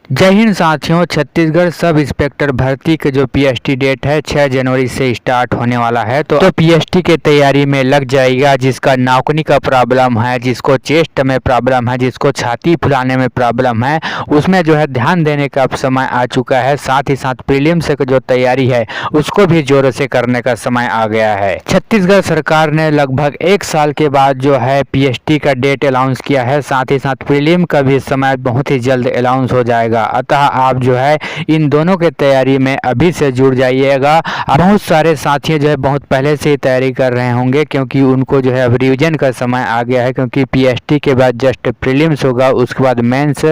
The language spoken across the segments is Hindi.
जय हिंद साथियों। छत्तीसगढ़ सब इंस्पेक्टर भर्ती के जो पीएसटी डेट है 6 जनवरी से स्टार्ट होने वाला है। तो पीएसटी के तैयारी में लग जाएगा। जिसका नाकनी का प्रॉब्लम है, जिसको चेस्ट में प्रॉब्लम है, जिसको छाती फुलाने में प्रॉब्लम है, उसमें जो है ध्यान देने का अब समय आ चुका है। साथ ही साथ प्रीलिम्स की जो तैयारी है उसको भी जोरों से करने का समय आ गया है। छत्तीसगढ़ सरकार ने लगभग 1 साल के बाद जो है पीएसटी का डेट अनाउंस किया है। साथ ही साथ प्रीलिम का भी समय बहुत ही जल्द अनाउंस हो जाएगा। अतः आप जो है इन दोनों के तैयारी में अभी से जुड़ जाइएगा। बहुत सारे साथी जो है बहुत पहले से ही तैयारी कर रहे होंगे, क्योंकि उनको जो है अब रिवीजन का समय आ गया है। क्योंकि पीएसटी के बाद जस्ट प्रीलिम्स होगा, उसके बाद मेंस,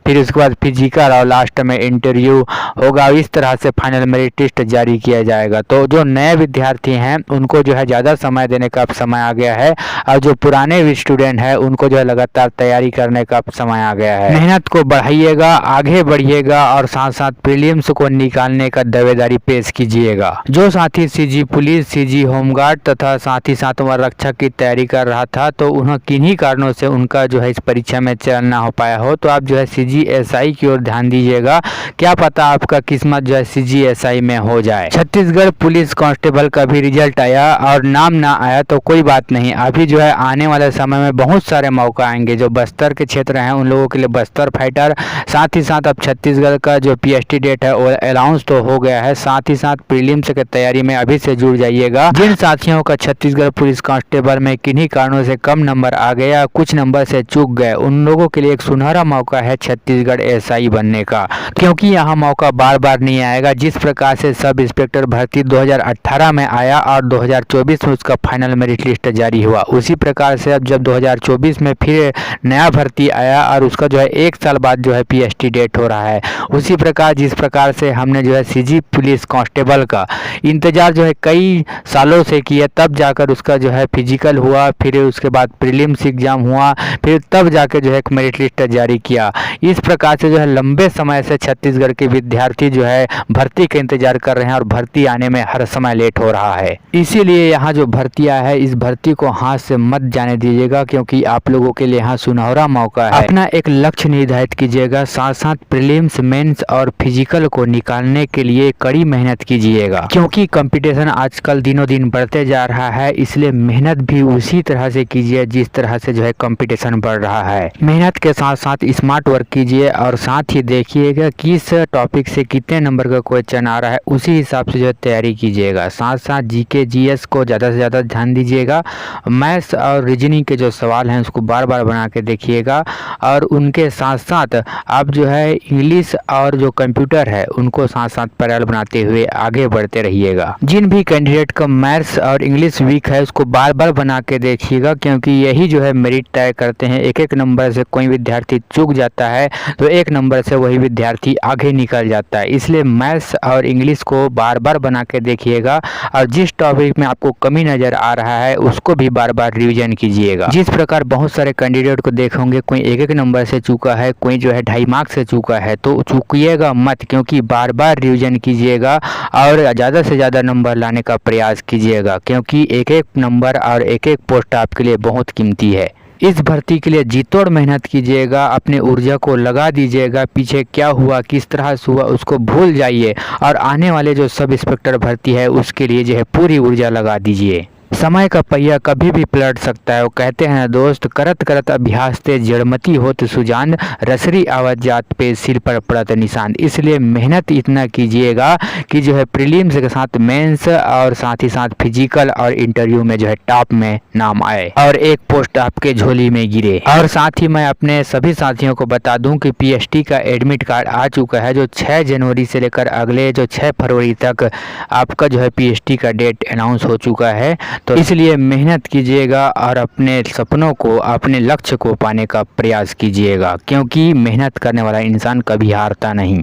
फिर उसके बाद फिजिकल और लास्ट में इंटरव्यू होगा। इस तरह से फाइनल मेरिट लिस्ट जारी किया जाएगा। तो जो नए विद्यार्थी हैं उनको जो है ज़्यादा समय देने का अब समय आ गया है, और जो पुराने स्टूडेंट हैं उनको जो है लगातार तैयारी करने का अब समय आ गया है। मेहनत को बढ़ाइएगा, आगे बढ़िएगा और साथ साथ प्रीलिम्स को निकालने का दावेदारी पेश कीजिएगा। जो साथी सीजी पुलिस, सीजी होमगार्ड तथा साथ ही साथ रक्षक की तैयारी कर रहा था, तो उन्हें किन्हीं कारणों से उनका जो है इस परीक्षा में चयन ना हो पाया हो, तो आप जो है सीजी एसआई की ओर ध्यान दीजिएगा। क्या पता आपका किस्मत जो है सीजी एसआई में हो जाए। छत्तीसगढ़ पुलिस कांस्टेबल का भी रिजल्ट आया और नाम ना आया तो कोई बात नहीं। अभी जो है आने वाले समय में बहुत सारे मौका आएंगे। जो बस्तर के क्षेत्र हैं उन लोगों के लिए बस्तर फाइटर, साथ ही साथ अब छत्तीसगढ़ का जो पीएसटी डेट है वो अनाउंस तो हो गया है। साथ ही साथ प्रीलिम्स की तैयारी में अभी से जुड़ जाइएगा। जिन साथियों का छत्तीसगढ़ पुलिस कांस्टेबल में किन्हीं कारणों से कम नंबर आ गया, कुछ नंबर से चूक गए, उन लोगों के लिए एक सुनहरा मौका है छत्तीसगढ़ एसआई बनने का। क्योंकि यहाँ मौका बार बार नहीं आएगा। जिस प्रकार से सब इंस्पेक्टर भर्ती 2018 में आया और 2024 में उसका फाइनल मेरिट लिस्ट जारी हुआ, उसी प्रकार से अब जब 2024 में फिर नया भर्ती आया और उसका जो है 1 साल बाद जो है पीएसटी डेट हो रहा है, उसी प्रकार जिस प्रकार से हमने जो है सीजी पुलिस कांस्टेबल का इंतजार जो है कई सालों से किया, तब जाकर उसका जो है फिजिकल हुआ, फिर उसके बाद प्रीलिम्स एग्जाम हुआ, फिर तब जाकर जो है एक मेरिट लिस्ट जारी किया। इस प्रकार से जो है लंबे समय से छत्तीसगढ़ के विद्यार्थी जो है भर्ती का इंतजार कर रहे हैं और भर्ती आने में हर समय लेट हो रहा है। इसीलिए यहाँ जो भर्ती आया है, इस भर्ती को हाथ से मत जाने दीजिएगा, क्योंकि आप लोगों के लिए यहाँ सुनहरा मौका है। अपना एक लक्ष्य निर्धारित कीजिएगा, साथ साथ प्रीलिम्स, मेंस और फिजिकल को निकालने के लिए कड़ी मेहनत कीजिएगा। क्योंकि कंपटीशन आजकल दिनों दिन बढ़ते जा रहा है, इसलिए मेहनत भी उसी तरह से कीजिए जिस तरह से जो है कंपटीशन बढ़ रहा है। मेहनत के साथ साथ स्मार्ट वर्क कीजिए और साथ ही देखिएगा किस टॉपिक से कितने नंबर का क्वेश्चन आ रहा है, उसी हिसाब से जो है तैयारी कीजिएगा। साथ साथ जीके जीएस को ज़्यादा से ज़्यादा ध्यान दीजिएगा। मैथ्स और रीजनिंग के जो सवाल हैं उसको बार बार बना के देखिएगा, और उनके साथ साथ आप जो है इंग्लिश और जो कंप्यूटर है उनको साथ साथ पैरेलल बनाते हुए आगे बढ़ते रहिएगा। जिन भी कैंडिडेट का मैथ्स और इंग्लिश वीक है उसको बार बार बना के देखिएगा, क्योंकि यही जो है मेरिट तय करते हैं। एक एक नंबर से कोई विद्यार्थी चूक जाता है तो 1 नंबर से वही विद्यार्थी आगे निकल जाता है। इसलिए मैथ्स और इंग्लिश को बार बार बना के देखिएगा, और जिस टॉपिक में आपको कमी नज़र आ रहा है उसको भी बार बार रिविजन कीजिएगा। जिस प्रकार बहुत सारे कैंडिडेट को देखोगे, कोई 1 नंबर से चूका है, कोई जो है 2.5 मार्क्स से चूका है, तो चूकिएगा मत, क्योंकि बार बार रिवीजन कीजिएगा और ज़्यादा से ज़्यादा नंबर लाने का प्रयास कीजिएगा। क्योंकि एक एक नंबर और एक एक पोस्ट आपके लिए बहुत कीमती है। इस भर्ती के लिए जी तोड़ मेहनत कीजिएगा, अपने ऊर्जा को लगा दीजिएगा। पीछे क्या हुआ, किस तरह से हुआ, उसको भूल जाइए और आने वाले जो सब इंस्पेक्टर भर्ती है उसके लिए जो है पूरी ऊर्जा लगा दीजिए। समय का पहिया कभी भी पलट सकता है। वो कहते हैं दोस्त, करत करत अभ्यास ते जड़मती होत सुजान, रसरी आवाज जात पे सिर पर पड़त निशान। इसलिए मेहनत इतना कीजिएगा कि जो है प्रीलिम्स के साथ मेंस और साथ ही साथ फिजिकल और इंटरव्यू में जो है टॉप में नाम आए और एक पोस्ट आपके झोली में गिरे। और साथ ही मैं अपने सभी साथियों को बता दूं कि पीएसटी का एडमिट कार्ड आ चुका है, जो 6 जनवरी से लेकर अगले जो 6 फरवरी तक आपका जो है पीएसटी का डेट अनाउंस हो चुका है। तो इसलिए मेहनत कीजिएगा और अपने सपनों को, अपने लक्ष्य को पाने का प्रयास कीजिएगा, क्योंकि मेहनत करने वाला इंसान कभी हारता नहीं।